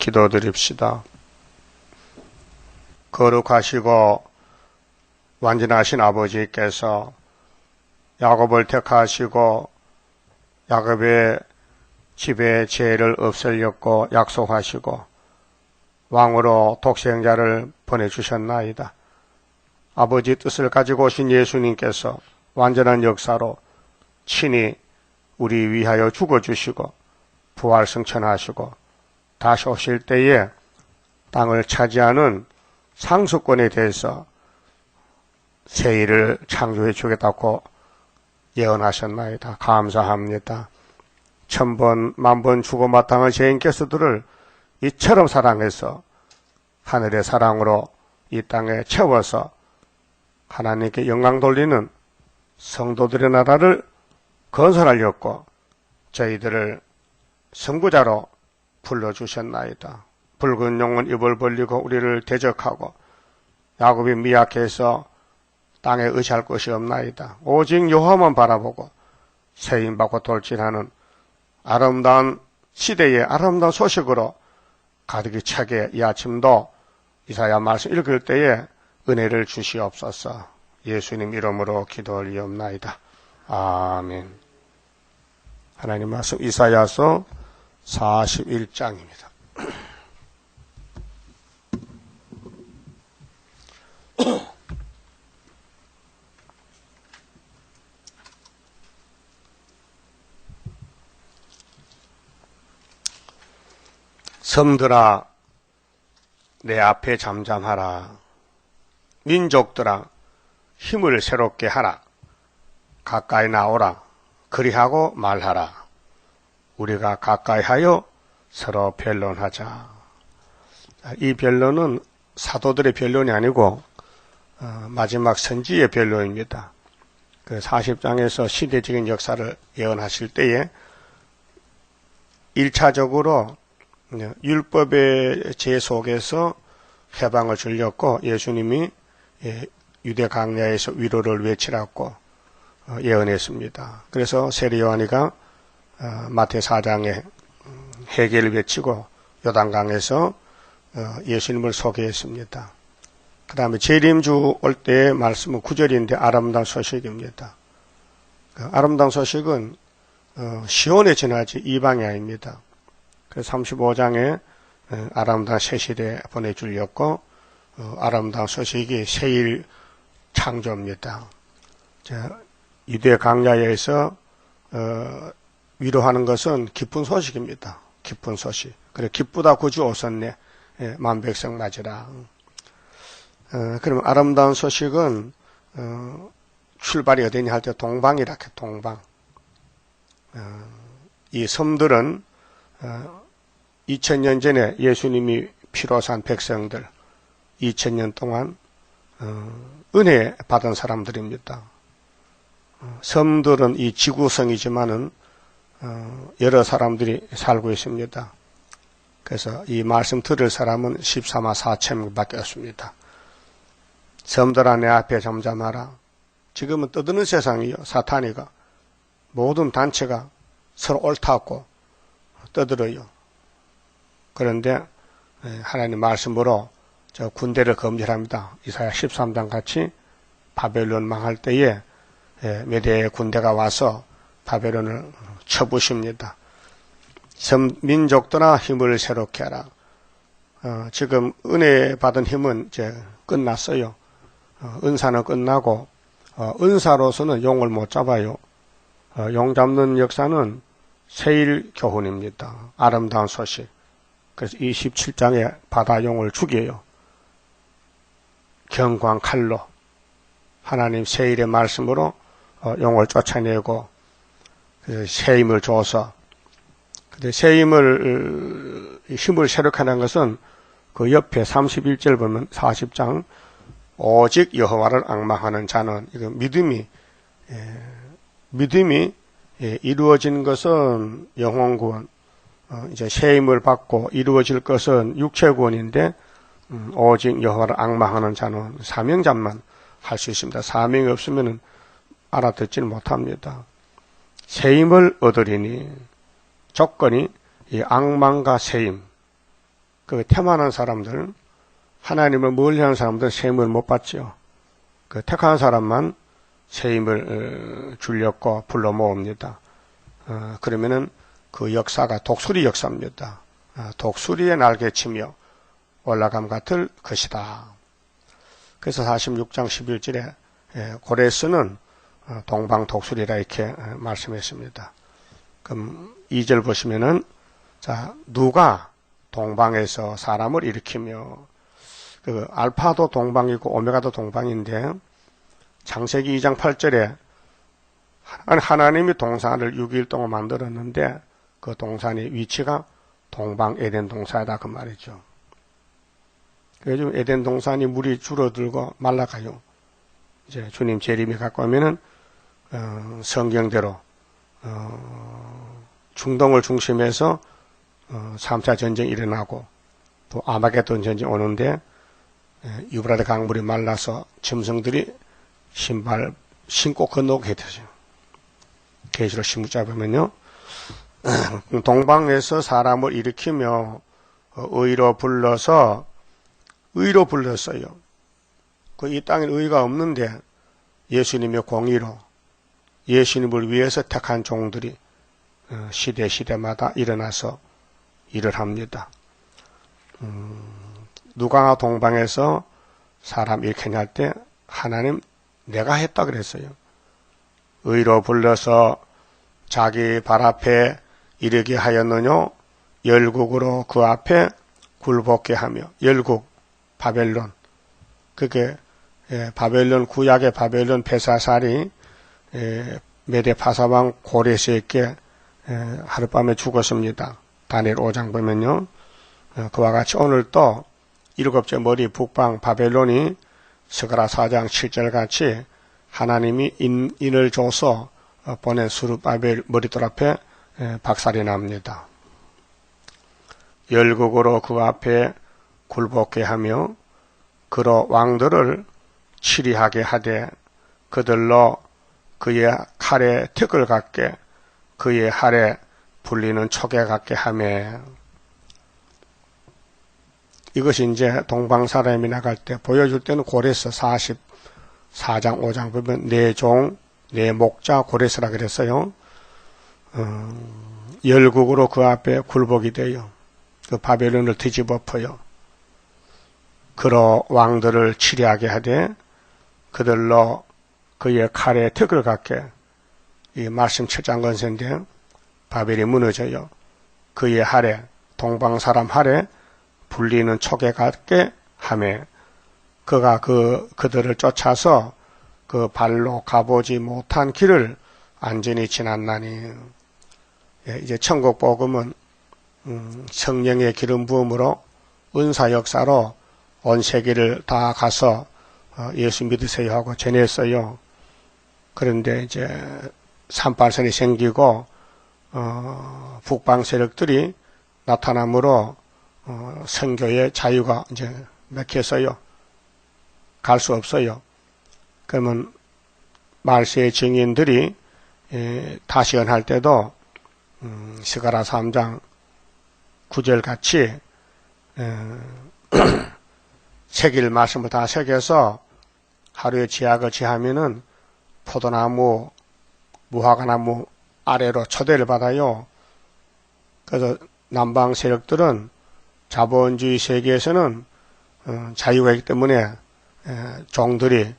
기도드립시다. 거룩하시고 완전하신 아버지께서 야곱을 택하시고 야곱의 집에 죄를 없애려고 약속하시고 왕으로 독생자를 보내주셨나이다. 아버지 뜻을 가지고 오신 예수님께서 완전한 역사로 친히 우리 위하여 죽어주시고 부활승천하시고 다시 오실 때에 땅을 차지하는 상수권에 대해서 새 일을 창조해 주겠다고 예언하셨나이다. 감사합니다. 1000번, 10,000번 죽어 마땅한 죄인께서들을 이처럼 사랑해서 하늘의 사랑으로 이 땅에 채워서 하나님께 영광 돌리는 성도들의 나라를 건설하려고 저희들을 선구자로 불러주셨나이다. 붉은 용은 입을 벌리고 우리를 대적하고 야곱이 미약해서 땅에 의지할 것이 없나이다. 오직 여호와만 바라보고 세임받고 돌진하는 아름다운 시대의 아름다운 소식으로 가득히 차게 이 아침도 이사야 말씀 읽을 때에 은혜를 주시옵소서. 예수님 이름으로 기도 올리옵나이다. 아멘. 하나님 말씀 이사야서 41장입니다. 섬들아 내 앞에 잠잠하라. 민족들아 힘을 새롭게 하라. 가까이 나오라. 그리하고 말하라. 우리가 가까이 하여 서로 변론하자. 이 변론은 사도들의 변론이 아니고 마지막 선지의 변론입니다. 그 40장에서 시대적인 역사를 예언하실 때에 1차적으로 율법의 제 속에서 해방을 주려고 예수님이 유대 광야에서 위로를 외치라고 예언했습니다. 그래서 세례 요한이가 마태 4장에 회개를 외치고 요단강에서 예수님을 소개했습니다. 그 다음에 재림주 올 때의 말씀은 9절인데 아름다운 소식입니다. 그 아름다운 소식은 시온에 지나지 이방이 아닙니다. 그래서 35장에 아름다운 새시대 보내주려고 아름다운 소식이 새일 창조입니다. 유대 광야에서 위로하는 것은 기쁜 소식입니다. 기쁜 소식. 그래 기쁘다 구주 오셨네. 만백성 맞으라. 그럼 아름다운 소식은 출발이 어디냐 할 때 동방이라 해. 동방. 이 섬들은 2000년 전에 예수님이 피로 산 백성들 2000년 동안 은혜 받은 사람들입니다. 섬들은 이 지구성이지만은 여러 사람들이 살고 있습니다. 그래서 이 말씀 들을 사람은 14만 4천 밖에 없습니다. 섬들아 내 앞에 잠잠하라. 지금은 떠드는 세상이요. 사탄이가 모든 단체가 서로 옳다고 떠들어요. 그런데 하나님 말씀으로 저 군대를 검열합니다. 이사야 13장 같이 바벨론 망할 때에 메대의 군대가 와서 바벨론을 쳐부십니다. 민족들아 힘을 새롭게 하라. 지금 은혜 받은 힘은 이제 끝났어요. 은사는 끝나고 은사로서는 용을 못 잡아요. 용 잡는 역사는 세일 교훈입니다. 아름다운 소식. 그래서 27장에 바다용을 죽여요. 경광 칼로 하나님 세일의 말씀으로 용을 쫓아내고 새 힘을 줘서 새 힘을 새롭게 하는 것은 그 옆에 31절 보면 40장 오직 여호와를 앙망하는 자는 이거 믿음이 이루어진 것은 영혼 구원, 이제 새 힘을 받고 이루어질 것은 육체 구원인데 오직 여호와를 앙망하는 자는 사명자만 할 수 있습니다. 사명이 없으면 알아듣지는 못합니다. 새 힘을 얻으리니 조건이 이 앙망과 새 힘, 그 템하는 사람들, 하나님을 멀리하는 사람들은 세임을 못 받지요. 그 택한 사람만 세임을 주려고 불러 모읍니다. 그러면은 그 역사가 독수리 역사입니다. 독수리의 날개치며 올라감 같을 것이다. 그래서 46장 11절에 고레스는 동방 독수리라 이렇게 말씀했습니다. 그럼 2절 보시면은 자, 누가 동방에서 사람을 일으키며, 그 알파도 동방이고 오메가도 동방인데 창세기 2장 8절에 하나님이 동산을 6일 동안 만들었는데 그 동산의 위치가 동방 에덴 동산이다 그 말이죠. 요즘 에덴 동산이 물이 줄어들고 말라가요. 이제 주님 재림이 가까우면은 성경대로 중동을 중심해서 3차 전쟁이 일어나고 또 아마겟돈 전쟁이 오는데 유브라데 강물이 말라서 짐승들이 신발 신고 건너게 되죠. 계시록 16장 보면요. 동방에서 사람을 일으키며 의로 불렀어요. 이 땅에 의가 없는데 예수님의 공의로 예수님을 위해서 택한 종들이 시대마다 일어나서 일을 합니다. 누가 동방에서 사람 일으키냐 할 때 하나님 내가 했다 그랬어요. 의로 불러서 자기 발 앞에 이르게 하였느뇨. 열국으로 그 앞에 굴복게 하며. 열국 바벨론. 그게 바벨론 구약의 바벨론 벨사살이 메데 파사왕 고레스에게 하룻밤에 죽었습니다. 다니엘 5장 보면요. 그와 같이 오늘 또 일곱째 머리 북방 바벨론이 스가랴 4장 7절 같이 하나님이 인을 줘서 보낸 수르바벨 머리돌 앞에 박살이 납니다. 열국으로 그 앞에 굴복게 하며 그로 왕들을 치리하게 하되 그들로 그의 칼에 턱을 갖게 그의 활에 불리는 촉에 갖게 하며. 이것이 이제 동방 사람이 나갈 때 보여줄 때는 고레스 44장 5장 보면 내 종 내 목자 고레스라 그랬어요. 열국으로 그 앞에 굴복이 돼요. 그 바벨론을 뒤집어 엎어요. 그로 왕들을 치리하게 하되 그들로 그의 칼에 턱을 갖게. 이 말씀 7장 건세인데 바벨이 무너져요. 그의 활에 동방 사람 활에 불리는 촉에 갖게 하매 그가 그들을 쫓아서 그 발로 가보지 못한 길을 안전히 지났나니. 이제 천국 복음은 성령의 기름 부음으로 은사 역사로 온 세계를 다 가서 예수 믿으세요 하고 전했어요. 그런데 이제 산발선이 생기고 북방 세력들이 나타남으로 선교의 자유가 이제 막혔어요. 갈 수 없어요. 그러면 말세의 증인들이 다시언할 때도 스가랴 3장 9절 같이 새길 말씀을 다 새겨서 하루에 지약을 지하면은 포도나무, 무화과나무 아래로 초대를 받아요. 그래서 남방 세력들은 자본주의 세계에서는 자유가 있기 때문에 종들이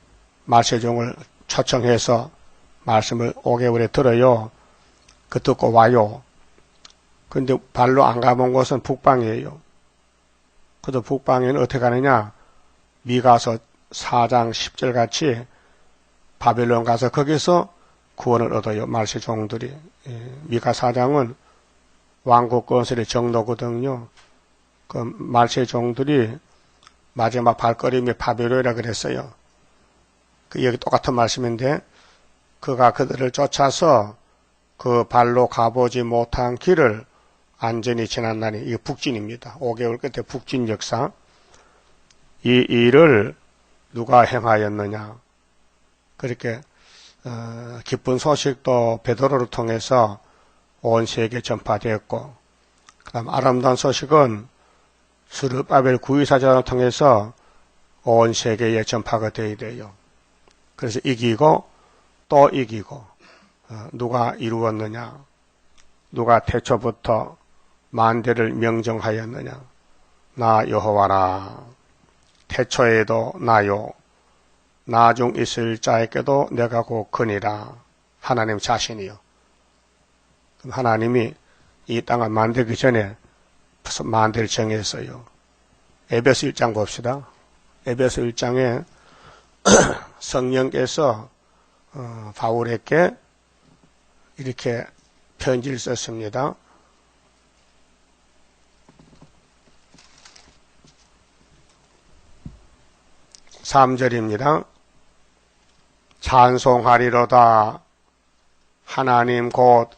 말세종을 초청해서 말씀을 5개월에 들어요. 그 듣고 와요. 근데 발로 안 가본 곳은 북방이에요. 그래서 북방에는 어떻게 가느냐? 미가서 4장 10절 같이 바벨론 가서 거기서 구원을 얻어요. 말세 종들이. 미가 4장은 왕국 건설의 정도거든요. 그 말세 종들이 마지막 발걸음이 바벨론이라 그랬어요. 여기 똑같은 말씀인데 그가 그들을 쫓아서 그 발로 가보지 못한 길을 안전히 지났나니. 이게 북진입니다. 5개월 끝에 북진 역사. 이 일을 누가 행하였느냐. 그렇게 기쁜 소식도 베드로를 통해서 온 세계에 전파되었고, 그 다음 아름다운 소식은 스룹바벨 구의사전을 통해서 온 세계에 전파가 되어야 돼요. 그래서 이기고 또 이기고 누가 이루었느냐? 누가 태초부터 만대를 명정하였느냐? 나 여호와라. 태초에도 나요. 나중 있을 자에게도 내가 곧 그니라. 하나님 자신이요. 그럼 하나님이 이 땅을 만들기 전에 무슨 만대를 정했어요. 에베소 1장 봅시다. 에베소 1장에 성령께서 바울에게 이렇게 편지를 썼습니다. (3절입니다) 찬송하리로다. 하나님 곧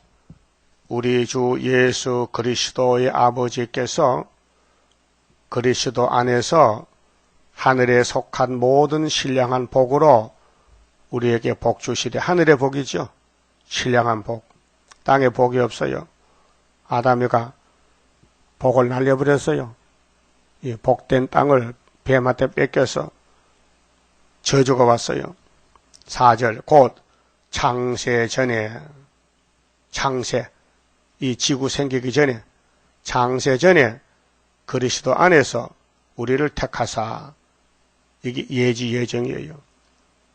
우리 주 예수 그리스도의 아버지께서 그리스도 안에서 하늘에 속한 모든 신령한 복으로 우리에게 복 주시되, 하늘의 복이죠. 신령한 복. 땅에 복이 없어요. 아담이가 복을 날려버렸어요. 이 복된 땅을 뱀한테 뺏겨서 저주가 왔어요. 4절 곧 창세 전에, 창세, 이 지구 생기기 전에, 창세 전에 그리스도 안에서 우리를 택하사, 이게 예지 예정이에요.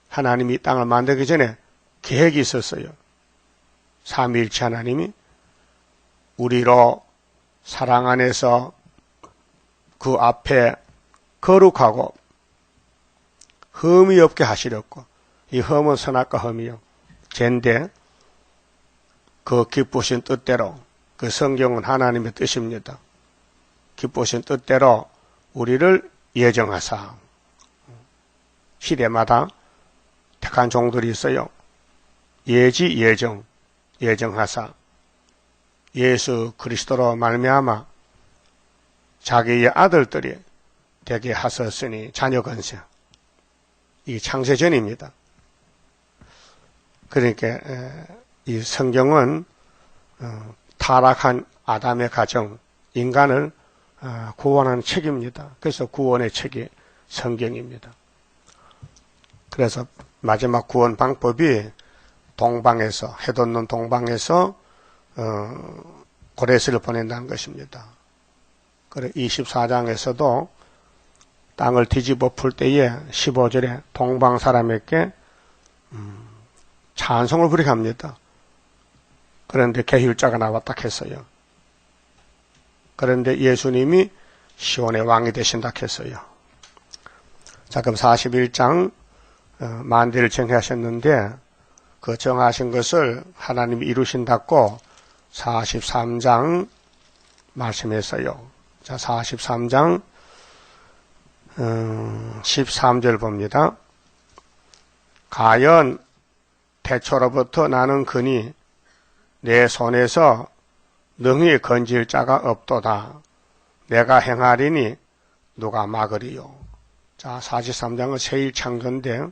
하나님이 이 땅을 만들기 전에 계획이 있었어요. 삼위일체 하나님이 우리로 사랑 안에서 그 앞에 거룩하고 흠이 없게 하시렸고, 이 흠은 선악과 흠이요. 젠데 그 기쁘신 뜻대로, 그 성경은 하나님의 뜻입니다. 기쁘신 뜻대로 우리를 예정하사, 시대마다 택한 종들이 있어요. 예지 예정, 예정하사 예수 그리스도로 말미암아 자기의 아들들이 되게 하셨으니 자녀 건세. 이 창세전입니다. 그러니까 이 성경은 타락한 아담의 가정, 인간을 구원하는 책입니다. 그래서 구원의 책이 성경입니다. 그래서 마지막 구원 방법이 동방에서, 해돋는 동방에서 고레스를 보낸다는 것입니다. 그래 24장에서도 땅을 뒤집어 풀 때에 15절에 동방 사람에게 찬송을 부리게 합니다. 그런데 계율자가 나왔다 했어요. 그런데 예수님이 시온의 왕이 되신다 했어요. 자, 그럼 41장 만대를 정하셨는데 그 정하신 것을 하나님이 이루신다고 43장 말씀했어요. 자, 43장 13절 봅니다. 가연 태초로부터 나는 그니 내 손에서 능히 건질 자가 없도다. 내가 행하리니 누가 막으리요. 자, 43장은 세일 창조인데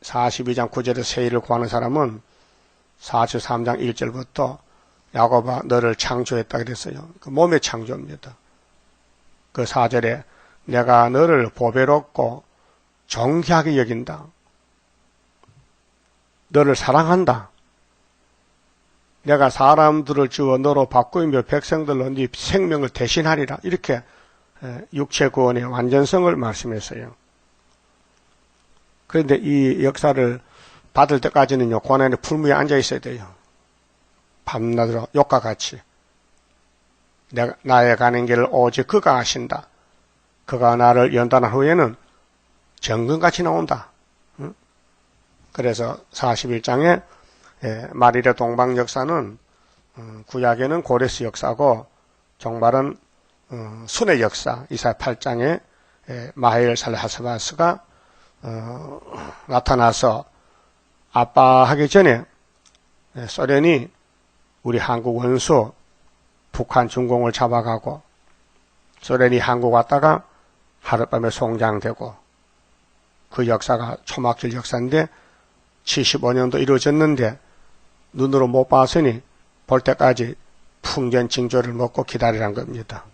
42장 9절에 세일을 구하는 사람은 43장 1절부터 야곱아 너를 창조했다 그랬어요. 그 몸의 창조입니다. 그 4절에 내가 너를 보배롭고 존귀하게 여긴다. 너를 사랑한다. 내가 사람들을 주어 너로 바꾸며 백성들로 네 생명을 대신하리라. 이렇게 육체 구원의 완전성을 말씀했어요. 그런데 이 역사를 받을 때까지는요, 고난의 풀무에 앉아 있어야 돼요. 밤낮으로 욕과 같이. 나의 가는 길을 오직 그가 아신다. 그가 나를 연단한 후에는 정금같이 나온다. 그래서 41장에 마리레 동방 역사는 구약에는 고레스 역사고 종말은 순의 역사. 이사야 8장에 마헬 살하스바스가 나타나서 아빠하기 전에 소련이 우리 한국 원수 북한 중공을 잡아가고 소련이 한국 왔다가 하룻밤에 송장되고 그 역사가 초막길 역사인데 75년도 이루어졌는데 눈으로 못 봤으니 볼 때까지 풍전징조를 먹고 기다리란 겁니다.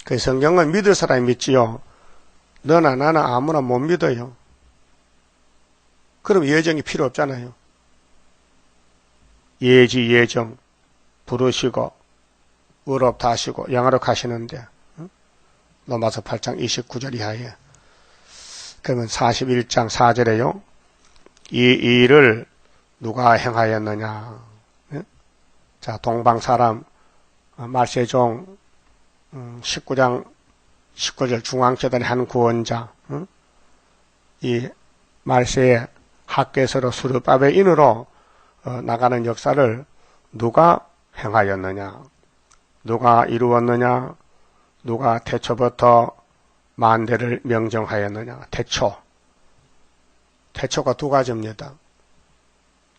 그 성경은 믿을 사람이 믿지요. 너나 나나 아무나 못 믿어요. 그럼 예정이 필요 없잖아요. 예지 예정 부르시고 의롭다 하시고 영화로 가시는데 로마서 8장 29절 이하에 그러면 41장 4절에요. 이 일을 누가 행하였느냐. 자, 동방사람 말세종 19장 19절 중앙재단의 한 구원자 이 말세의 학계서로 수르바벨 인으로 나가는 역사를 누가 행하였느냐. 누가 이루었느냐. 누가 태초부터 만대를 명정하였느냐. 태초가 두 가지입니다.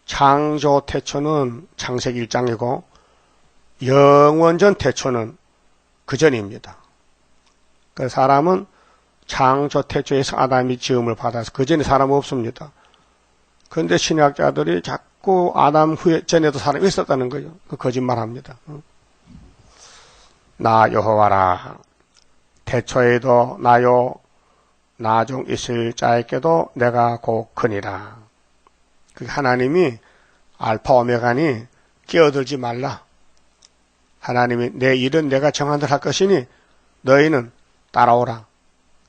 창조 태초는 창세기 1장이고 영원전 태초는 그 전입니다. 그 사람은 창조 태초에서 아담이 지음을 받아서 그 전에 사람 없습니다. 그런데 신학자들이 자꾸 아담 후에 전에도 사람이 있었다는 거예요. 그 거짓말합니다. 나 여호와라 태초에도 나요 나중 있을 자에게도 내가 곧 크니라. 그 하나님이 알파 오메가니 끼어들지 말라. 하나님이 내 일은 내가 정한 대로 할 것이니 너희는 따라오라.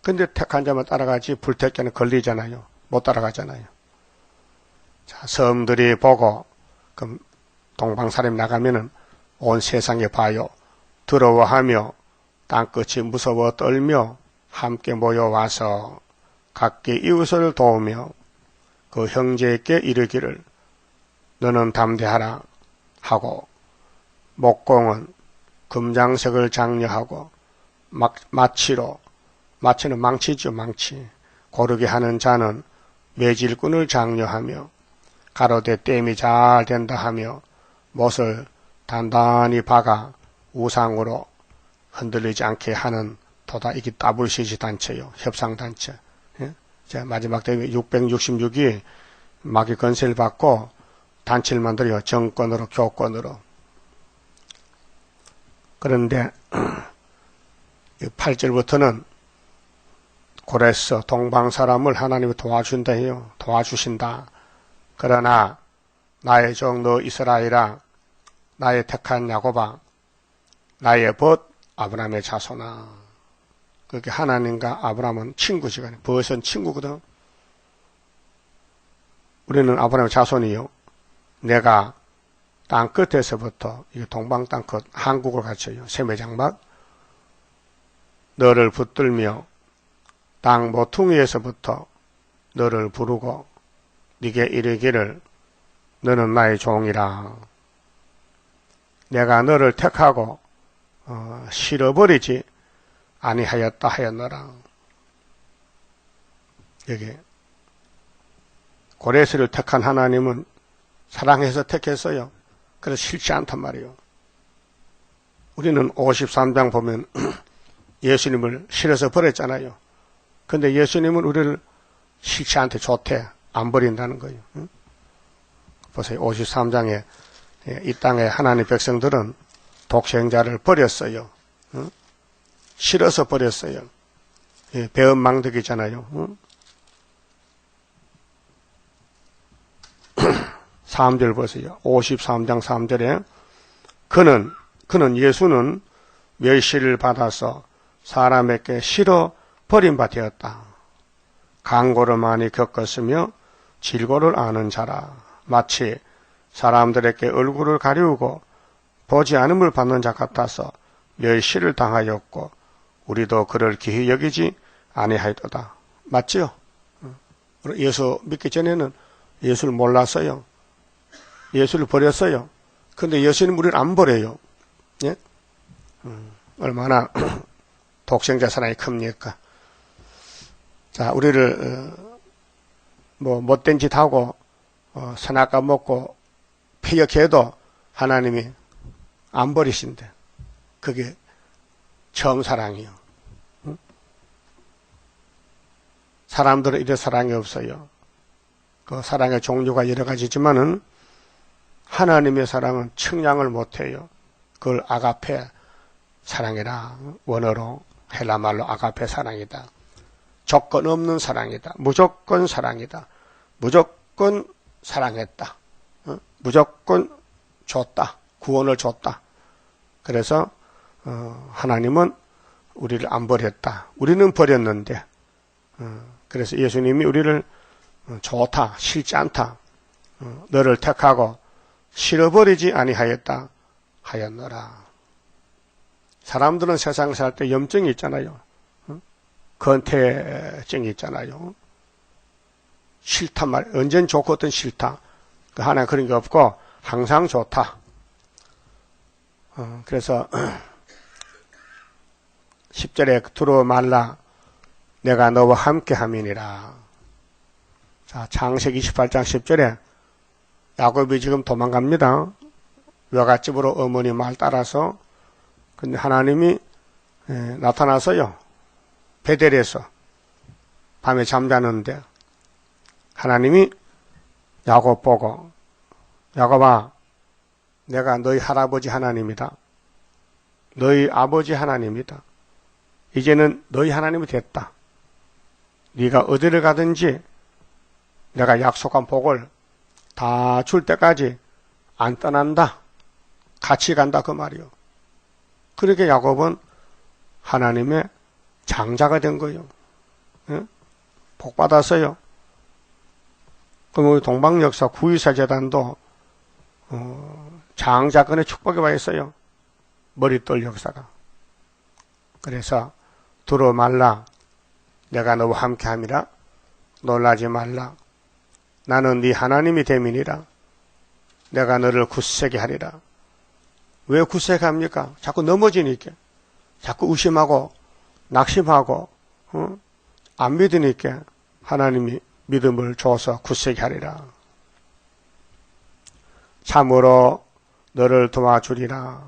근데 택한 자만 따라가지 불택자는 걸리잖아요. 못 따라가잖아요. 자, 섬들이 보고 그럼 동방사람이 나가면은 온 세상에 봐요. 두려워하며 땅끝이 무서워 떨며 함께 모여와서 각기 이웃을 도우며 그 형제에게 이르기를 너는 담대하라 하고 목공은 금장색을 장려하고 마치는 망치죠. 망치 고르게 하는 자는 매질꾼을 장려하며 가로되 땜이 잘 된다 하며 못을 단단히 박아 우상으로 흔들리지 않게 하는 도다 이게 WCG 단체요. 협상단체. 예? 자, 마지막 때 666이 마귀 건세를 받고 단체를 만들어요. 정권으로 교권으로. 그런데 8절부터는 고레스 동방사람을 하나님이 도와준다 해요. 도와주신다. 그러나 나의 종 너 이스라엘아 나의 택한 야곱아 나의 벗 아브라함의 자손아. 그렇게 하나님과 아브라함은 친구시간에 벗은 친구거든. 우리는 아브라함의 자손이요. 내가 땅 끝에서부터 이 동방 땅 끝 한국을 갖춰요. 세매장막 너를 붙들며 땅 모퉁이에서부터 너를 부르고 네게 이르기를 너는 나의 종이라. 내가 너를 택하고 실어버리지 아니하였다 하였노라. 여기 고레스를 택한 하나님은 사랑해서 택했어요. 그래서 싫지 않단 말이에요. 우리는 53장 보면 예수님을 싫어서 버렸잖아요. 근데 예수님은 우리를 싫지 않대 좋대 안 버린다는 거예요. 보세요. 53장에 이 땅의 하나님 백성들은 독생자를 버렸어요. 싫어서 버렸어요. 배은망덕이잖아요. 3절 보세요. 53장 3절에 그는 예수는 멸시를 받아서 사람에게 싫어 버림바 되었다. 강고를 많이 겪었으며 질고를 아는 자라. 마치 사람들에게 얼굴을 가리우고 보지 않음을 받는 자 같아서 멸시를 당하였고 우리도 그를 기히 여기지 아니하였도다. 맞죠? 예수 믿기 전에는 예수를 몰랐어요. 예수를 버렸어요. 근데 예수님 우리를 안 버려요. 예? 얼마나 독생자 사랑이 큽니까? 자, 우리를 못된 짓 하고 선악과 먹고 피역해도 하나님이 안 버리신대. 그게 처음 사랑이요. 사람들은 이런 사랑이 없어요. 그 사랑의 종류가 여러 가지지만은 하나님의 사랑은 측량을 못해요. 그걸 아가페 사랑이라 원어로 헬라 말로 아가페 사랑이다. 조건 없는 사랑이다. 무조건 사랑이다. 무조건 사랑했다. 무조건 줬다. 구원을 줬다. 그래서 하나님은 우리를 안 버렸다. 우리는 버렸는데 그래서 예수님이 우리를 좋다, 싫지 않다. 너를 택하고 싫어버리지 아니하였다 하였노라. 사람들은 세상 살 때 염증이 있잖아요. 건태증이 있잖아요. 싫단 말, 언젠 좋거든 싫다. 하나는 그런 게 없고 항상 좋다. 그래서 10절에 두루 말라 내가 너와 함께 함이니라. 자, 창세기 28장 10절에 야곱이 지금 도망갑니다. 외갓집으로 어머니 말 따라서. 근데 하나님이 나타나서요. 베델에서 밤에 잠자는데 하나님이 야곱 보고 야곱아 내가 너희 할아버지 하나님이다. 너희 아버지 하나님이다. 이제는 너희 하나님이 됐다. 네가 어디를 가든지 내가 약속한 복을 다 줄 때까지 안 떠난다. 같이 간다 그 말이요. 그렇게 야곱은 하나님의 장자가 된 거예요. 복 받았어요. 그럼 우리 동방역사 구이사재단도 장자권의 축복이 와 있어요. 머릿돌 역사가. 그래서 두루 말라 내가 너와 함께함이라 놀라지 말라 나는 네 하나님이 됨이니라 내가 너를 굳세게 하리라. 왜 굳세게 합니까? 자꾸 넘어지니까 자꾸 의심하고 낙심하고 안 믿으니까 하나님이 믿음을 줘서 굳세게 하리라. 참으로 너를 도와주리라.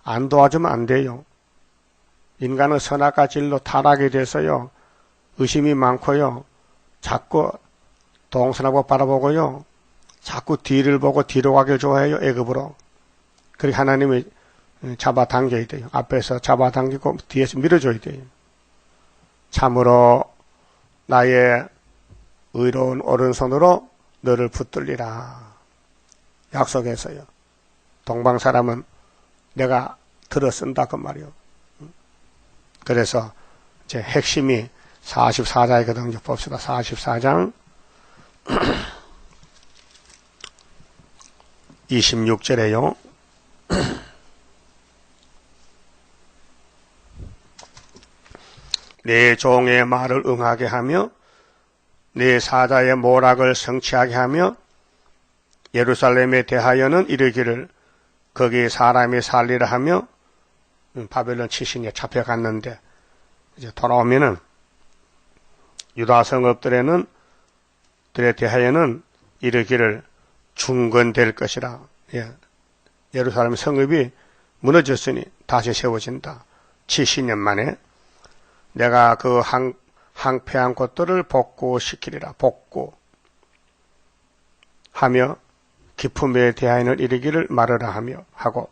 안 도와주면 안 돼요. 인간은 선악과 진로 타락이 돼서요. 의심이 많고요. 자꾸 동서남북 바라보고요. 자꾸 뒤를 보고 뒤로 가길 좋아해요. 애굽으로. 그렇게 하나님이 잡아당겨야 돼요. 앞에서 잡아당기고 뒤에서 밀어줘야 돼요. 참으로 나의 의로운 오른손으로 너를 붙들리라. 약속했어요. 동방 사람은 내가 들어 쓴다 그 말이요. 그래서 제 핵심이 44장이거든요. 봅시다. 44장 26절에요. 내 종의 말을 응하게 하며 내 사자의 모락을 성취하게 하며 예루살렘에 대하여는 이르기를 거기 사람이 살리라 하며 바벨론 치신에 잡혀갔는데 이제 돌아오면은 유다 성읍들에는 들에 대하여는 이르기를 중건될 것이라. 예루살렘 성읍이 무너졌으니 다시 세워진다. 70년 만에 내가 그 항폐한 곳들을 복구시키리라. 복구하며 기품에 대하여는 이르기를 마르라 하며 하고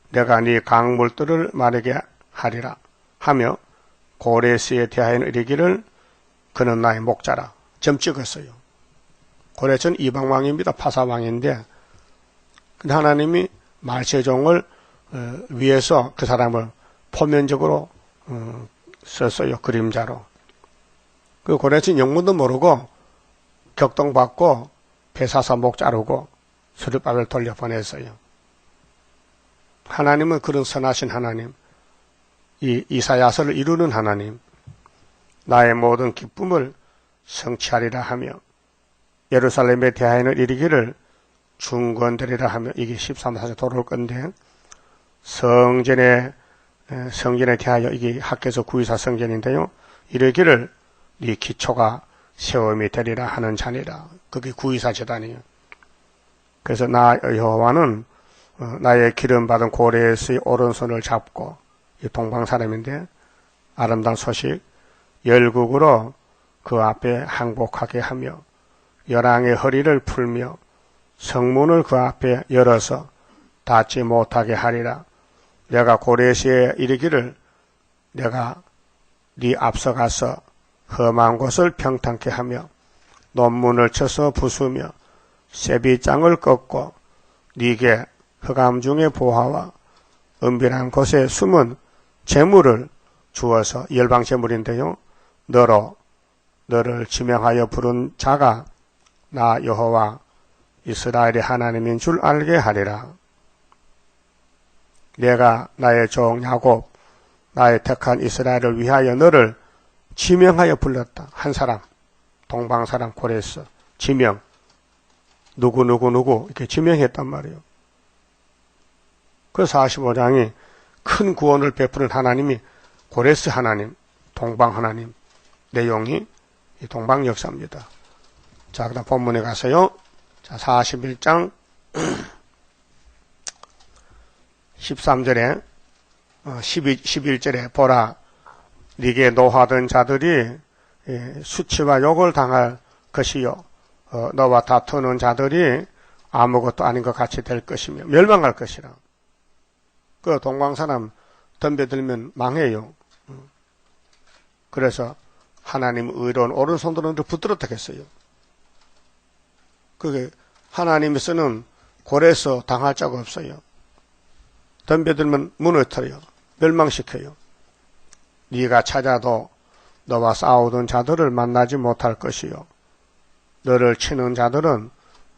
내가 네 강물들을 마르게 하리라 하며 고레스에 대하여는 이르기를 그는 나의 목자라. 점 찍었어요. 고레스는 이방왕입니다. 파사왕인데 근데 하나님이 말세종을 위해서 그 사람을 포면적으로 썼어요. 그림자로. 그 고레스는 영문도 모르고 격동받고 배사사 목 자르고 수르바벨 돌려보냈어요. 하나님은 그런 선하신 하나님, 이 이사야서를 이루는 하나님, 나의 모든 기쁨을 성취하리라 하며 예루살렘에 대하여는 이르기를 중건되리라 하며 이게 13사절 돌아올 건데 성전에 대하여 이게 학개서 구이사 성전인데요. 이르기를 네 기초가 세움이 되리라 하는 자니라. 그게 구이사 제단이에요. 그래서 나 여호와는 나의 기름 받은 고레스의 오른손을 잡고 이 동방 사람인데 아름다운 소식 열국으로 그 앞에 항복하게 하며 열왕의 허리를 풀며 성문을 그 앞에 열어서 닫지 못하게 하리라. 내가 고레스에 이르기를 내가 네 앞서가서 험한 곳을 평탄케 하며 논문을 쳐서 부수며 세비장을 꺾고 네게 흑암 중의 보화와 은밀한 곳에 숨은 재물을 주어서 열방 재물인데요. 너를 지명하여 부른 자가 나 여호와 이스라엘의 하나님인 줄 알게 하리라. 내가 나의 종 야곱 나의 택한 이스라엘을 위하여 너를 지명하여 불렀다. 한 사람, 동방 사람 고레스 지명, 누구 이렇게 지명했단 말이에요. 그 45장이 큰 구원을 베푸는 하나님이 고레스 하나님, 동방 하나님, 내용이 이 동방 역사입니다. 자, 그다음 본문에 가서요. 자, 41장 13절에 11절에 보라 네게 노하던 자들이 수치와 욕을 당할 것이요 너와 다투는 자들이 아무것도 아닌 것 같이 될 것이며 멸망할 것이라. 그 동방 사람 덤벼들면 망해요. 그래서 하나님 의로운 오른손들은 붙들었다겠어요. 그게 하나님이 쓰는 골에서 당할 자가 없어요. 덤벼들면 무너뜨려요. 멸망시켜요. 네가 찾아도 너와 싸우던 자들을 만나지 못할 것이요 너를 치는 자들은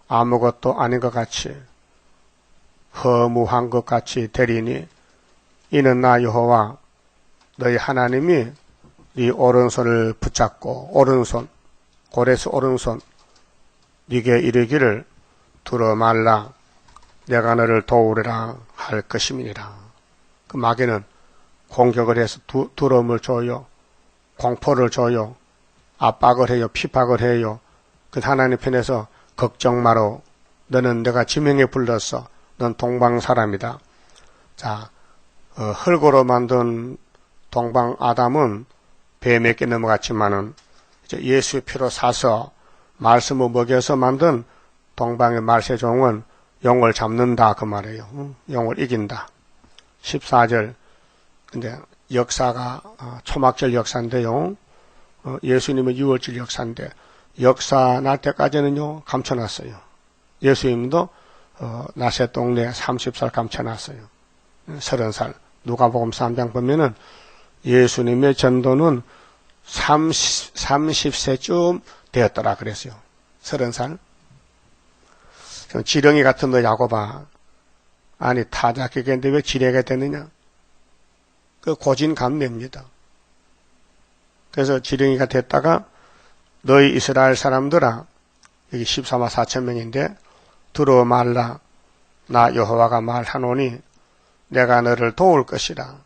아무것도 아닌 것 같이 허무한 것 같이 되리니 이는 나 여호와 너희 하나님이 네 오른손을 붙잡고 오른손 골에서 오른손 네게 이르기를 두려 말라 내가 너를 도우리라 할 것임이니라. 그 마귀는 공격을 해서 두려움을 줘요. 공포를 줘요. 압박을 해요. 핍박을 해요. 그 하나님 편에서 걱정 마라. 너는 내가 지명해 불렀어. 넌 동방 사람이다. 자, 흙으로 만든 동방 아담은 뱀에게 넘어갔지만은 이제 예수의 피로 사서 말씀을 먹여서 만든 동방의 말세종은 영을 잡는다 그 말이에요. 영을 이긴다. 14절. 근데 역사가 초막절 역사인데요. 예수님의 유월절 역사인데 역사 날 때까지는요 감춰놨어요. 예수님도 나세 동네 30살 감춰놨어요. 30살. 누가복음 3장 보면은 예수님의 전도는 30세쯤 되었더라 그랬어요. 30살. 지렁이 같은 너 야곱아. 아니 타작기계인데 왜 지뢰가 되느냐. 그 고진감래입니다. 그래서 지렁이가 됐다가 너희 이스라엘 사람들아 여기 14만 4천 명인데 들어 말라 나 여호와가 말하노니 내가 너를 도울 것이라.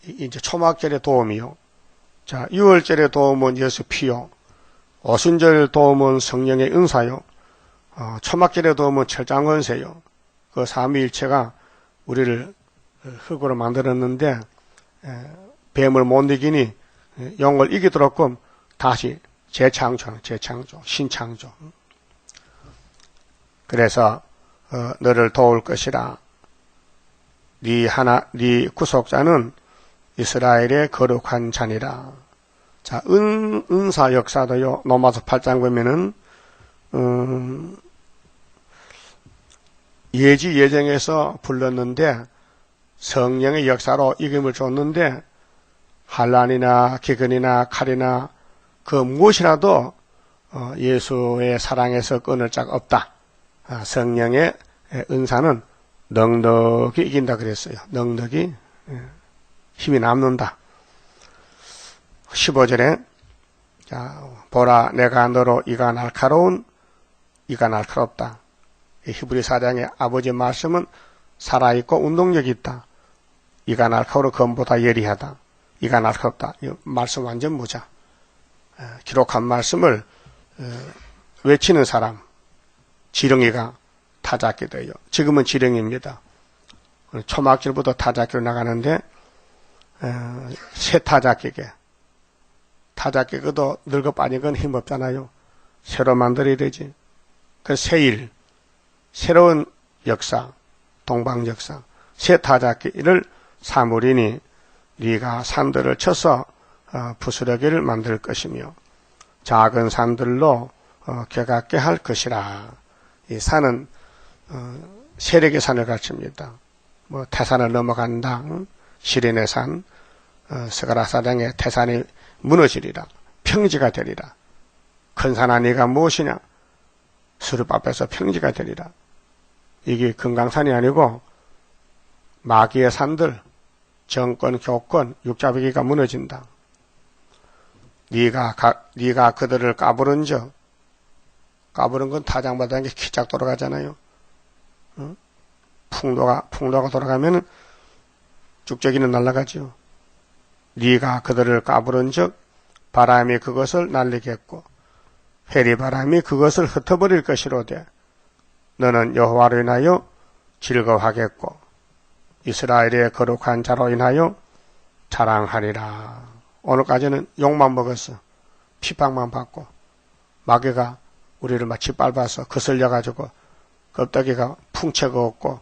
이제 초막절의 도움이요. 자, 6월절의 도움은 예수 피요. 오순절 도움은 성령의 은사요. 초막절의 도움은 철장건세요. 그 삼위일체가 우리를 흙으로 만들었는데 뱀을 못 이기니 영을 이기도록끔 다시 재창조, 신창조. 그래서 너를 도울 것이라. 네 구속자는 이스라엘의 거룩한 자니라. 자, 은사 역사도요. 로마서 8장 보면은 예정에서 불렀는데 성령의 역사로 이김을 줬는데 환난이나 기근이나 칼이나 그 무엇이라도 예수의 사랑에서 끊을 자가 없다. 성령의 은사는 넉넉히 이긴다 그랬어요. 넉넉히 힘이 남는다. 15절에 자, 보라 내가 너로 이가 날카롭다. 히브리 4장의 아버지 말씀은 살아있고 운동력이 있다. 이가 날카로워 검보다 예리하다. 이가 날카롭다. 이 말씀 완전 무자. 기록한 말씀을 외치는 사람 지렁이가 타작기 돼요. 지금은 지렁이입니다. 초막절부터 타작기로 나가는데 새 타작기게 타작기도 늙어 빠진 건 힘없잖아요. 새로 만들어야 되지. 그 새일 새로운 역사 동방 역사 새 타작기를 사물이니 네가 산들을 쳐서 부스러기를 만들 것이며 작은 산들로 격하게 할 것이라. 이 산은 세력의 산을 가르칩니다. 뭐 태산을 넘어간다, 시린의 산, 스가라사당의 태산이 무너지리라. 평지가 되리라. 큰 산 아니가 무엇이냐? 수렵 앞에서 평지가 되리라. 이게 금강산이 아니고 마귀의 산들, 정권, 교권, 육자배기가 무너진다. 네가 그들을 까부른즉, 까부른 건 타장마당에 기짝 돌아가잖아요. 풍도가 돌아가면은 쭉저기는 날아가죠. 네가 그들을 까부른즉 바람이 그것을 날리겠고 회리바람이 그것을 흩어버릴 것이로되 너는 여호와로 인하여 즐거워하겠고 이스라엘의 거룩한 자로 인하여 자랑하리라. 오늘까지는 욕만 먹었어. 핍박만 받고 마귀가 우리를 마치 밟아서 거슬려가지고 껍데기가 풍채가 없고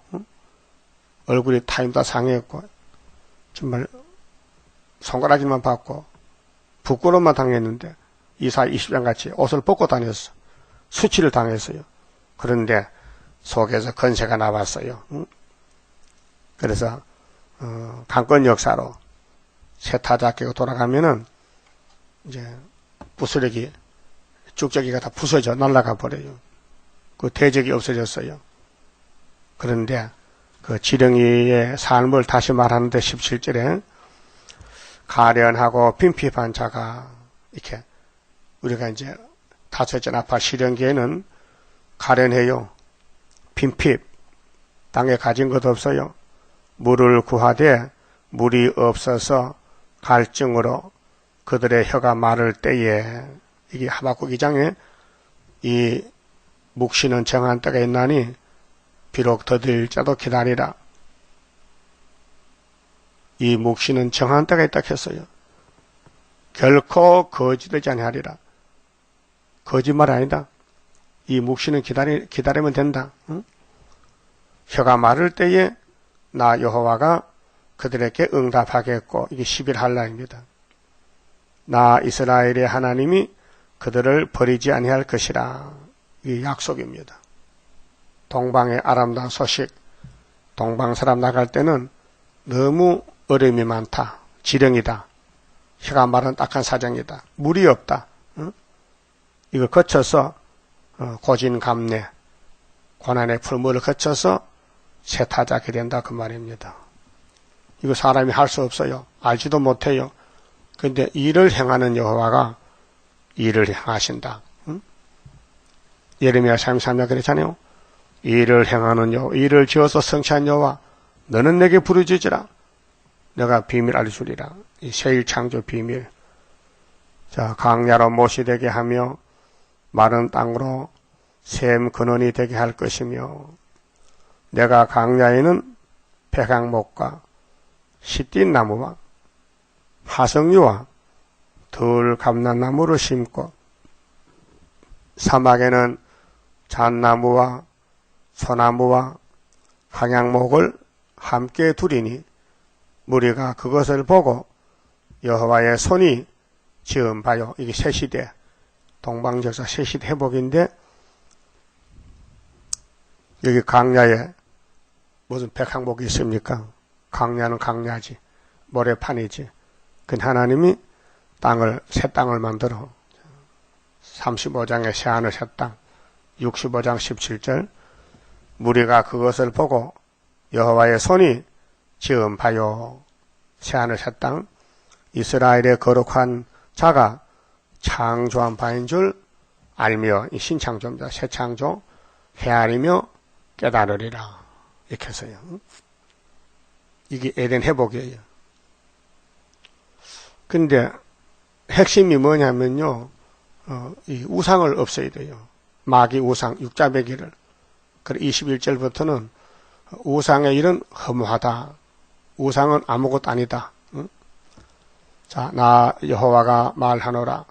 얼굴이 타임다 상했고 정말 손가락질만 받고 부끄러움만 당했는데 이사 20년 같이 옷을 벗고 다녔어. 수치를 당했어요. 그런데 속에서 건세가 나왔어요. 그래서 강권 역사로 세타자 끼고 돌아가면은 이제 부스러기 쭉저기가 다 부서져 날아가 버려요. 그 대적이 없어졌어요. 그런데 그 지렁이의 삶을 다시 말하는데 17절에 가련하고 빈핍한 자가 이렇게 우리가 이제 다섯째 나팔 시련기에는 가련해요. 빈핍, 땅에 가진 것 없어요. 물을 구하되 물이 없어서 갈증으로 그들의 혀가 마를 때에 이게 하박국 2장에 이 묵시는 정한 때가 있나니 비록 더딜 자도 기다리라. 이 묵시는 정한 때가 있다 했어요. 결코 거짓되지 아니하리라. 거짓말 아니다. 이 묵시는 기다리면 된다. 응? 혀가 마를 때에 나 여호와가 그들에게 응답하겠고 이게 11할라입니다. 나 이스라엘의 하나님이 그들을 버리지 아니할 것이라. 이 약속입니다. 동방의 아름다운 소식, 동방 사람 나갈 때는 너무 어려움이 많다. 지령이다. 혀가 마른 딱한 사정이다. 물이 없다. 응? 이걸 거쳐서 고진감래, 고난의 풀물을 거쳐서 세타자게 된다 그 말입니다. 이거 사람이 할 수 없어요. 알지도 못해요. 그런데 일을 행하는 여호와가 일을 행하신다. 응? 예레미야 33장 그랬잖아요. 일을 행하는 여호와, 일을 지어서 성취한 여호와, 너는 내게 부르짖으라. 내가 비밀 알려주리라. 이 세일 창조 비밀. 자, 강야로 못이 되게 하며 마른 땅으로 샘 근원이 되게 할 것이며 내가 강야에는 백향목과 시띠 나무와 화석류와 덜 감난나무를 심고 사막에는 잣나무와 소나무와 항양목을 함께 두리니 무리가 그것을 보고 여호와의 손이 지은 바요. 이게 새시대 동방적사 새시대 회복인데 여기 강야에 무슨 백향목이 있습니까? 강야는 강야지 모래판이지. 그 하나님이 새 땅을 만들어 35장의 새하늘 새 땅 65장 17절 무리가 그것을 보고 여호와의 손이 지은 바요. 새하늘 새 땅 이스라엘의 거룩한 자가 창조한 바인 줄 알며 이 신창조입니다. 새 창조 헤아리며 깨달으리라. 이렇게 해서요. 이게 에덴 회복이에요. 근데 핵심이 뭐냐면요. 이 우상을 없애야 돼요. 마귀 우상, 육자배기를. 그래 21절부터는 우상의 일은 허무하다. 우상은 아무것도 아니다. 응? 자, 나 여호와가 말하노라.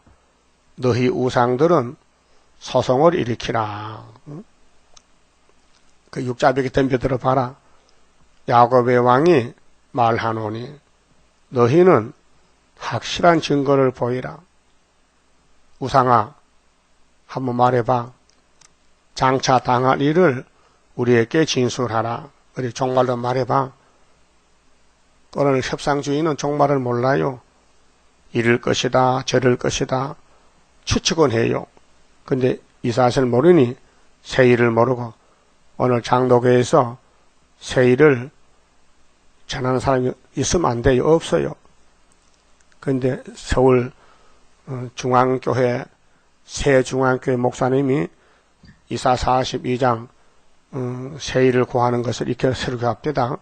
너희 우상들은 소송을 일으키라. 응? 그 육자배기 덤벼들어 봐라. 야곱의 왕이 말하노니 너희는 확실한 증거를 보이라. 우상아, 한번 말해봐. 장차 당할 일을 우리에게 진술하라. 우리 종말로 말해봐. 오늘 협상주의는 종말을 몰라요. 이럴 것이다, 저럴 것이다 추측은 해요. 근데 이 사실을 모르니 세일을 모르고 오늘 장로교에서 세일을 전하는 사람이 있으면 안 돼요. 없어요. 근데 서울 중앙교회 새중앙교회 목사님이 이사 42장 세일을 구하는 것을 이렇게 설교합니다.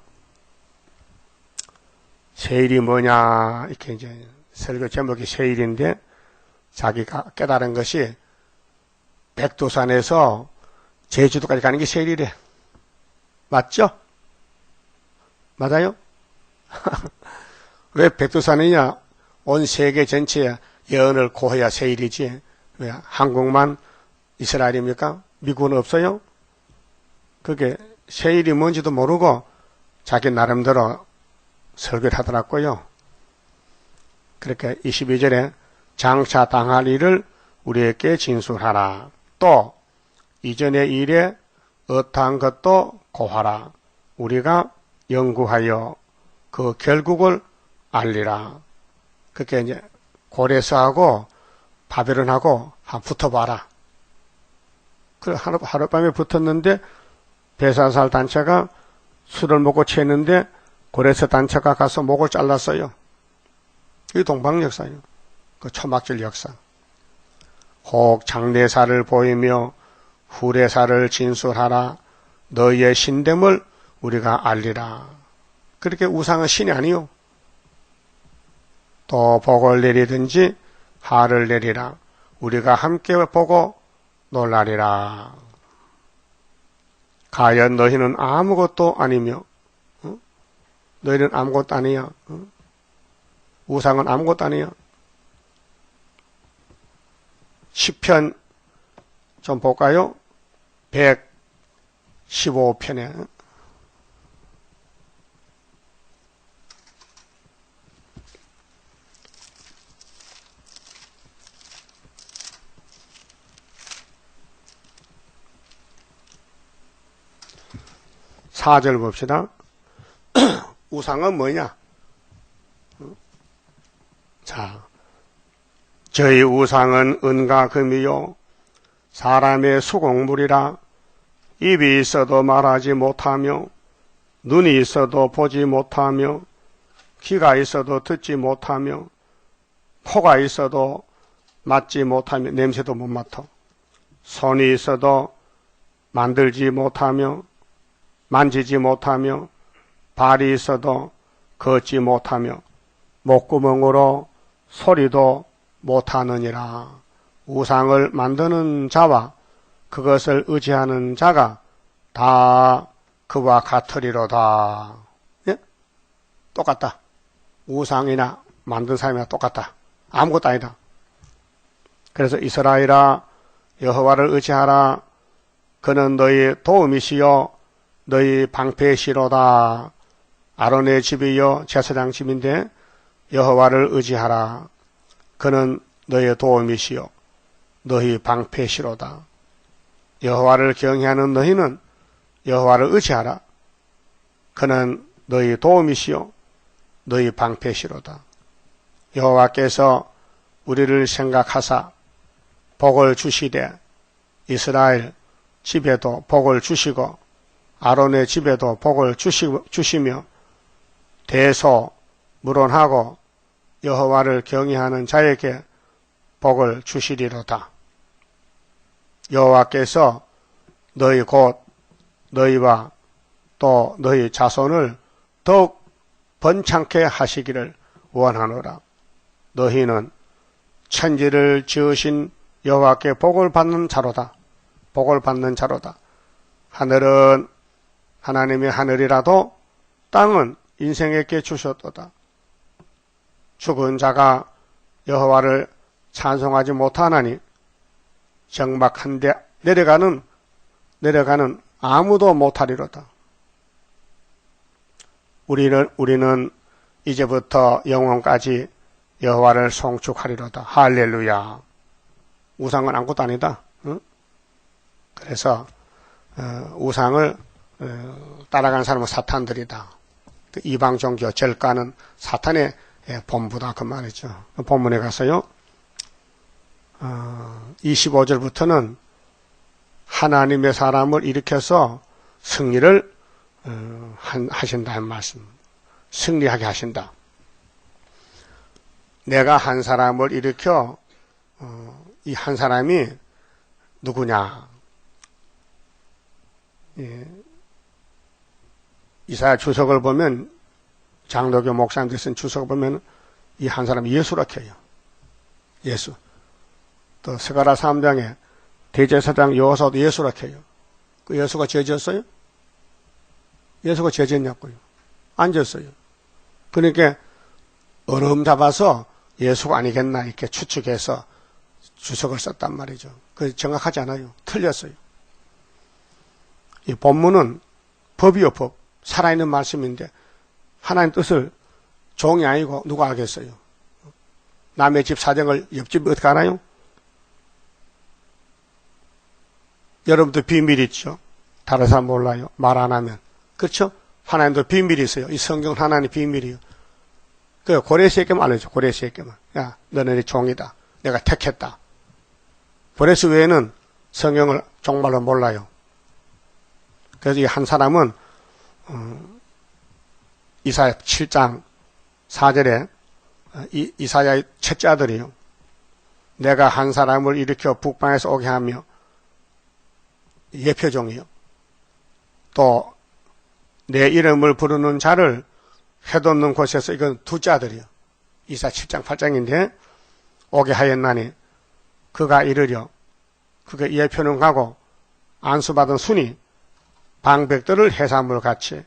세일이 뭐냐 이렇게 이제 설교 제목이 세일인데 자기가 깨달은 것이 백두산에서 제주도까지 가는 게 세일이래. 맞죠? 맞아요? 왜 백두산이냐? 온 세계 전체에 예언을 고해야 세일이지. 왜 한국만 이스라엘입니까? 미국은 없어요? 그게 세일이 뭔지도 모르고 자기 나름대로 설교를 하더라고요. 그렇게 22절에 장차 당할 일을 우리에게 진술하라. 또 이전의 일에 어떠한 것도 고하라. 우리가 연구하여 그 결국을 알리라. 그렇게 이제 고레스하고 바벨론하고 한 붙어봐라. 그 하룻밤에 붙었는데 베사살 단체가 술을 먹고 취했는데 고레스 단체가 가서 목을 잘랐어요. 이게 동방 역사예요. 그 초막질 역사. 혹 장례사를 보이며 후례사를 진술하라. 너희의 신됨을 우리가 알리라. 그렇게 우상은 신이 아니요. 또 복을 내리든지 하를 내리라. 우리가 함께 보고 놀라리라. 과연 너희는 아무것도 아니며 너희는 아무것도 아니야. 우상은 아무것도 아니야. 시편 좀 볼까요? 115편에 4절 봅시다. 우상은 뭐냐? 자, 저희 우상은 은과 금이요 사람의 수공물이라. 입이 있어도 말하지 못하며 눈이 있어도 보지 못하며 귀가 있어도 듣지 못하며 코가 있어도 맡지 못하며 냄새도 못 맡아. 손이 있어도 만들지 못하며 만지지 못하며 발이 있어도 걷지 못하며 목구멍으로 소리도 못하느니라. 우상을 만드는 자와 그것을 의지하는 자가 다 그와 같으리로다. 예? 똑같다. 우상이나 만든 사람이나 똑같다. 아무것도 아니다. 그래서 이스라엘아 여호와를 의지하라. 그는 너희 도움이시요 너희 방패시로다. 아론의 집이요 제사장 집인데 여호와를 의지하라. 그는 너희 도움이시요 너희 방패시로다. 여호와를 경외하는 너희는 여호와를 의지하라. 그는 너희 도움이시요 너희 방패시로다. 여호와께서 우리를 생각하사 복을 주시되 이스라엘 집에도 복을 주시고 아론의 집에도 복을 주시며 대소 물론하고 여호와를 경외하는 자에게 복을 주시리로다. 여호와께서 너희 곧 너희와 또 너희 자손을 더욱 번창케 하시기를 원하노라. 너희는 천지를 지으신 여호와께 복을 받는 자로다. 복을 받는 자로다. 하늘은 하나님의 하늘이라도 땅은 인생에게 주셨도다. 죽은 자가 여호와를 찬송하지 못하나니 정막한데 내려가는 아무도 못하리로다. 우리는 이제부터 영원까지 여호와를 송축하리로다. 할렐루야. 우상은 아무것도 아니다. 응? 그래서 우상을 따라가는 사람은 사탄들이다. 이방 종교 절가는 사탄의 본부다 그 말이죠. 본문에 가서요. 25절부터는 하나님의 사람을 일으켜서 승리를 하신다는 말씀. 승리하게 하신다. 내가 한 사람을 일으켜 이 한 사람이 누구냐? 이사야 주석을 보면 장로교 목사님들이 쓴 주석을 보면 이 한 사람이 예수라 해요. 예수. 또 스가랴 3장에 대제사장 여호사도 예수라 해요. 그 예수가 죄졌어요? 예수가 죄졌냐고요? 안 졌어요. 그러니까 얼음 잡아서 예수가 아니겠나 이렇게 추측해서 주석을 썼단 말이죠. 그 정확하지 않아요. 틀렸어요. 이 본문은 법이요, 법. 살아있는 말씀인데 하나님 뜻을 종이 아니고 누가 알겠어요? 남의 집 사정을 옆집이 어떻게 알아요? 여러분도 비밀이 있죠. 다른 사람 몰라요. 말 안 하면. 그렇죠? 하나님도 비밀이 있어요. 이 성경은 하나님의 비밀이에요. 그 고레스에게만 알려줘. 고레스에게만. 야, 너는 내 종이다. 내가 택했다. 고레스 외에는 성경을 정말로 몰라요. 그래서 이 한 사람은 이사야 7장 4절에 이사야의 첫째 아들이요. 내가 한 사람을 일으켜 북방에서 오게 하며 예표종이요. 또 내 이름을 부르는 자를 해돋는 곳에서 이건 둘째 아들이요. 이사야 7장 8장인데 오게 하였나니 그가 이르려 그가 예표는 가고 안수받은 순이 방백들을 해산물 같이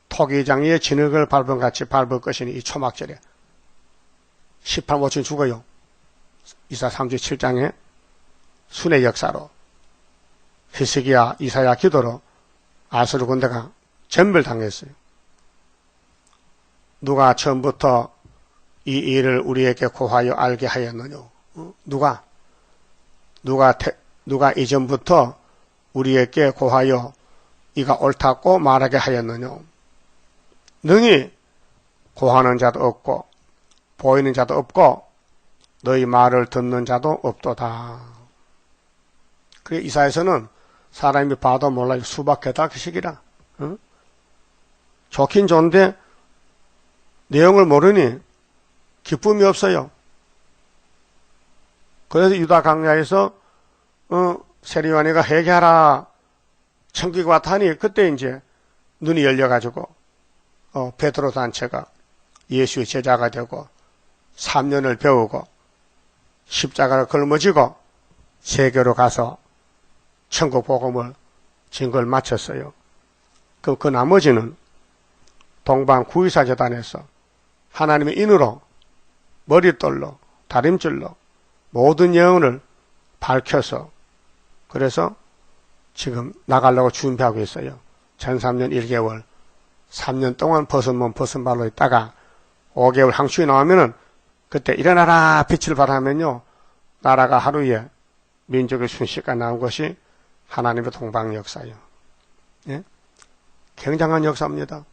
토기장이의 진흙을 밟은 같이 밟을 것이니 이 초막절에 18모층 죽어요. 이사야 3주 7장에 순의 역사로 히스기야 이사야 기도로 아수르 군대가 전멸당했어요. 누가 처음부터 이 일을 우리에게 고하여 알게 하였느냐? 누가 이전부터 우리에게 고하여 이가 옳다고 말하게 하였느냐? 능히 고하는 자도 없고 보이는 자도 없고 너희 말을 듣는 자도 없도다. 그래 이사야서는 사람이 봐도 몰라요. 수박해다 그 식이라. 응? 좋긴 좋은데 내용을 모르니 기쁨이 없어요. 그래서 유다 강야에서 세리완이가 회개하라 청기가 왔다니 그때 이제 눈이 열려가지고 베드로 단체가 예수의 제자가 되고 3년을 배우고 십자가를 걸머지고 세계로 가서 천국 복음을 증거를 마쳤어요. 그 나머지는 동방 구의사 재단에서 하나님의 인으로 머릿돌로 다림줄로 모든 예언을 밝혀서 그래서 지금 나가려고 준비하고 있어요. 전3년 1개월 3년 동안 벗은 몸 벗은 발로 있다가 5개월 항축이 나오면은 그때 일어나라 빛을 발하면요 나라가 하루에 민족의 순식간 나온 것이 하나님의 동방 역사예요. 예? 굉장한 역사입니다.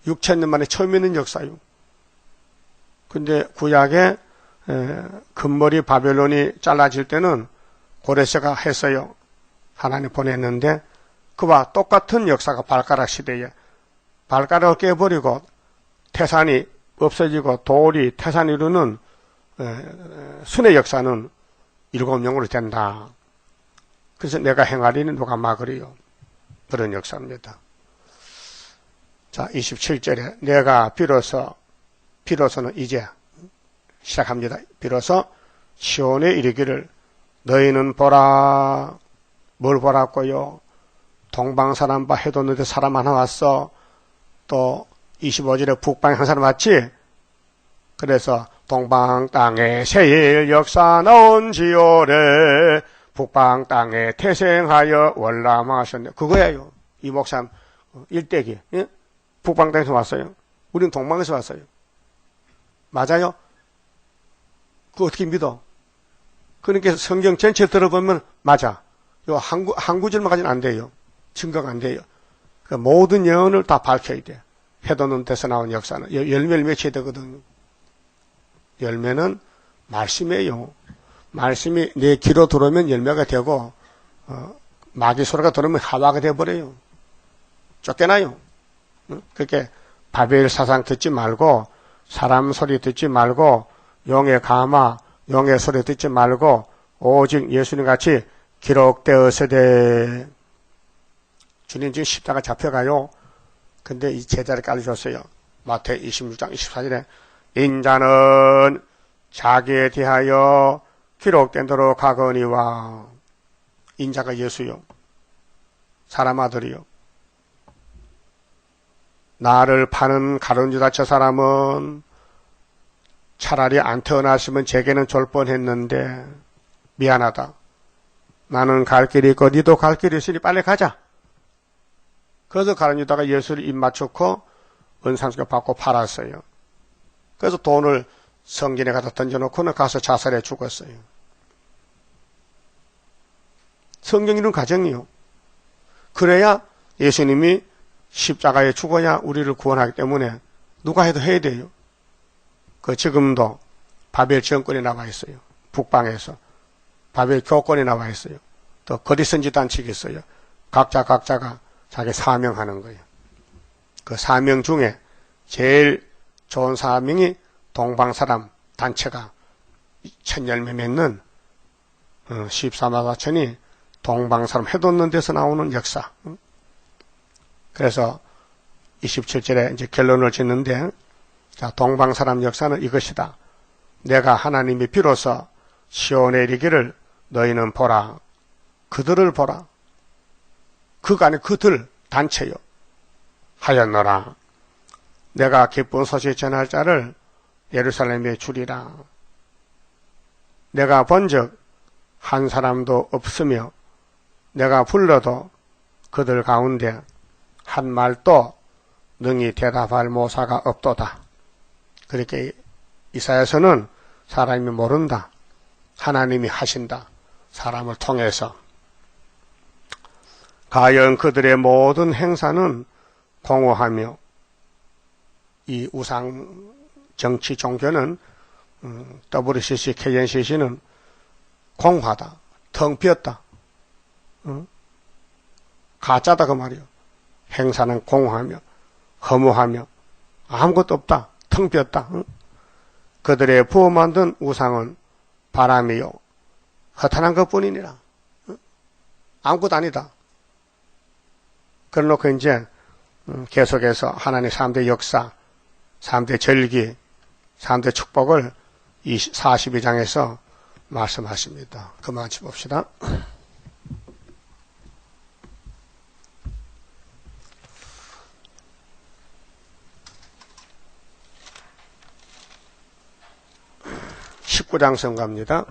6,000년 만에 처음 있는 역사요. 근데 구약에 금머리 바벨론이 잘라질 때는 고레스가 했어요. 하나님 보냈는데 그와 똑같은 역사가 발가락 시대에 발가락을 깨버리고 태산이 없어지고 돌이 태산이 이루는 순의 역사는 7영으로 된다. 그래서 내가 행하리니 누가 막으리요. 그런 역사입니다. 자, 27절에 내가 비로소는 이제 시작합니다. 비로소 시온에 이르기를 너희는 보라. 뭘 보라고요? 동방 사람 봐 해돋는데 사람 하나 왔어. 또 25절에 북방에 한 사람 왔지? 그래서 동방 땅에 세일 역사 나온지요래 북방 땅에 태생하여 월남하셨네. 그거예요. 이 목사 일대기. 예? 북방 땅에서 왔어요. 우리는 동방에서 왔어요. 맞아요? 그거 어떻게 믿어? 그러니까 성경 전체 들어보면 맞아. 요 한 구절만 가지고는 안 돼요. 증거가 안 돼요. 그러니까 모든 예언을 다 밝혀야 돼. 해도 없는 데서 나온 역사는 열매를 맺혀야 되거든요. 열매는 말씀이에요. 말씀이 내 귀로 들어오면 열매가 되고 마귀 소리가 들어오면 하와가 되어버려요. 쫓겨나요. 그렇게 바벨 사상 듣지 말고 사람 소리 듣지 말고 용의 가마 용의 소리 듣지 말고 오직 예수님 같이 기록되었으되 주님 지금 십자가 잡혀가요. 근데 이 제자를 깔려줬어요. 마태 26장 24절에 인자는 자기에 대하여 기록된 대로 가거니와 인자가 예수요. 사람 아들이요. 나를 파는 가룟유다 저 사람은 차라리 안 태어났으면 제게는 줄 뻔했는데 미안하다. 나는 갈 길이 있고 니도 갈 길이 있으니 빨리 가자. 그래서 가룟유다가 예수를 입 맞추고 은상수가 받고 팔았어요. 그래서 돈을 성전에 갖다 던져놓고는 가서 자살해 죽었어요. 성경이 이런 가정이요. 그래야 예수님이 십자가에 죽어야 우리를 구원하기 때문에 누가 해도 해야 돼요. 그 지금도 바벨 정권이 나와 있어요. 북방에서. 바벨 교권이 나와 있어요. 또 거리선지 단체가 있어요. 각자가 자기 사명하는 거예요. 그 사명 중에 제일 좋은 사명이 동방사람 단체가 천열매 맺는 14마사천이 동방사람 해돋는 데서 나오는 역사. 그래서 27절에 이제 결론을 짓는데, 자, 동방사람 역사는 이것이다. 내가 하나님이 비로소 시온에 이르기를 너희는 보라. 그들을 보라. 그가 아니 그들 단체요. 하였노라. 내가 기쁜 소식 전할 자를 예루살렘에 주리라. 내가 본즉 한 사람도 없으며 내가 불러도 그들 가운데 한 말도 능히 대답할 모사가 없도다. 그렇게 이사야서는 사람이 모른다. 하나님이 하신다. 사람을 통해서. 가연 그들의 모든 행사는 공허하며 이 우상 정치 종교는 WCC, KNCC는 공허하다. 텅 비었다. 가짜다 그 말이요. 행사는 공허하며 허무하며 아무것도 없다. 텅 비었다. 그들의 부어 만든 우상은 바람이요 허탄한 것뿐이니라. 아무것도 아니다. 그래놓고 이제 계속해서 하나님의 3대 역사, 3대 절기, 3대 축복을 42장에서 말씀하십니다. 그만 짚읍시다. (19장) 성가입니다.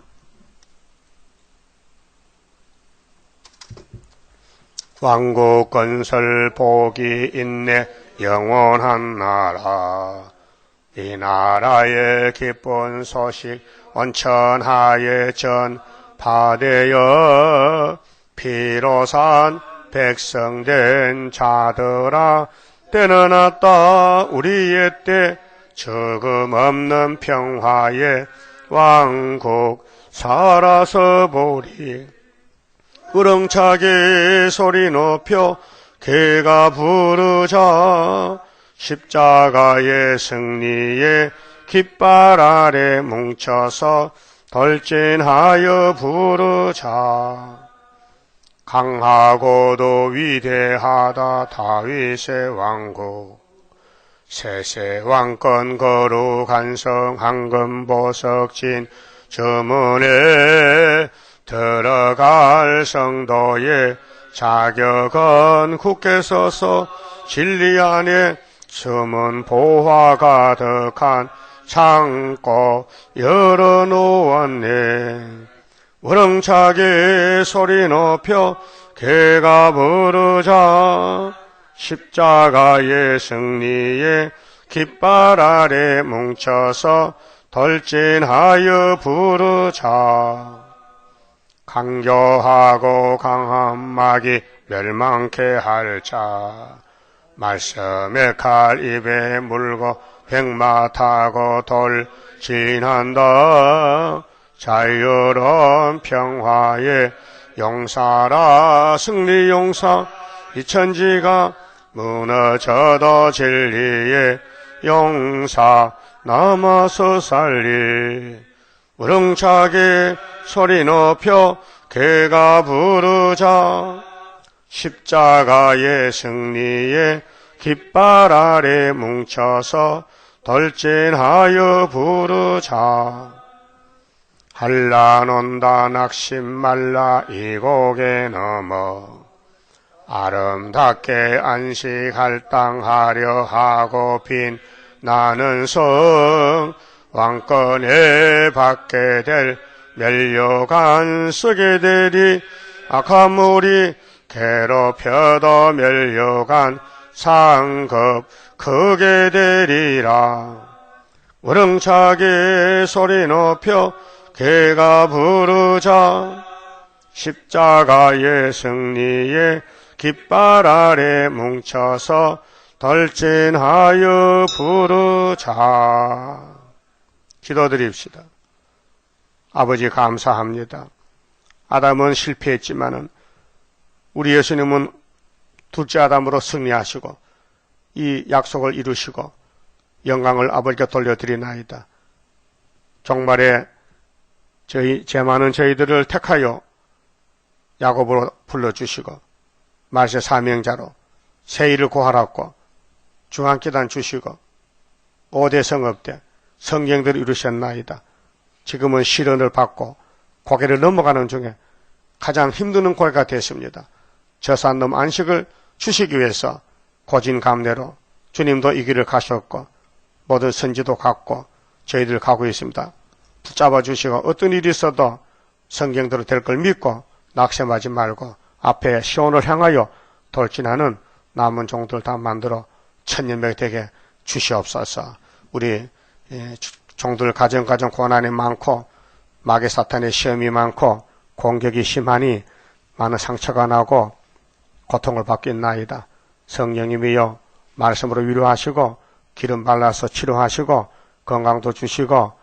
왕국 건설 복이 있네 영원한 나라. 이 나라의 기쁜 소식 원천하에 전파되어 피로 산 백성된 자들아 때는 왔다 우리의 때 적음 없는 평화의 왕국 살아서 보리. 우렁차게 소리 높여 개가 부르자. 십자가의 승리의 깃발 아래 뭉쳐서 돌진하여 부르자. 강하고도 위대하다 다윗의 왕국. 세세 왕권 거룩한 성 황금 보석진 주문에 들어갈 성도의 자격은 굳게 서서 진리 안에 숨은 보화 가득한 창고 열어놓았네. 우렁차게 소리 높여 개가 부르자. 십자가의 승리의 깃발 아래 뭉쳐서 돌진하여 부르자. 강교하고 강한 마귀 멸망케 할 자. 말씀의 칼 입에 물고 백마 타고 돌진한다. 자유로운 평화의 용사라. 승리 용사. 이 천지가 무너져도 진리의 용사 남아서 살리. 우렁차게 소리 높여 개가 부르자. 십자가의 승리에 깃발 아래 뭉쳐서 돌진하여 부르자. 한란온다 낙심 말라 이곡에 넘어. 아름답게 안식할 땅 하려 하고 빛나는 성. 왕권에 받게 될 멸류관 쓰게 되리. 악한 무리 괴롭혀도 멸류관 상급 크게 되리라. 우렁차게 소리 높여 개가 부르자. 십자가의 승리에 깃발 아래 뭉쳐서 돌진하여 부르자. 기도드립시다. 아버지 감사합니다. 아담은 실패했지만은 우리 예수님은 둘째 아담으로 승리하시고 이 약속을 이루시고 영광을 아버지께 돌려드리나이다. 종말에 제 많은 저희들을 택하여 야곱으로 불러주시고 말세 사명자로 세일을 고하라고 중앙기단 주시고 5대 성읍대 성경들을 이루셨나이다. 지금은 시련을 받고 고개를 넘어가는 중에 가장 힘드는 고개가 됐습니다. 저 산 넘 안식을 주시기 위해서 고진감래로 주님도 이 길을 가셨고 모든 선지도 갔고 저희들 가고 있습니다. 붙잡아 주시고 어떤 일이 있어도 성경대로 될 걸 믿고 낙심하지 말고 앞에 시온을 향하여 돌진하는 남은 종들 다 만들어 천년백이 되게 주시옵소서. 우리 종들 가정 고난이 많고 마귀 사탄의 시험이 많고 공격이 심하니 많은 상처가 나고 고통을 받고 있나이다. 성령님이여 말씀으로 위로하시고 기름 발라서 치료하시고 건강도 주시고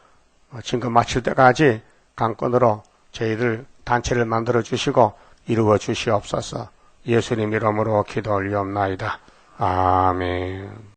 진급 마칠 때까지 강권으로 저희들 단체를 만들어 주시고 이루어 주시옵소서. 예수님 이름으로 기도 올리옵나이다. 아멘.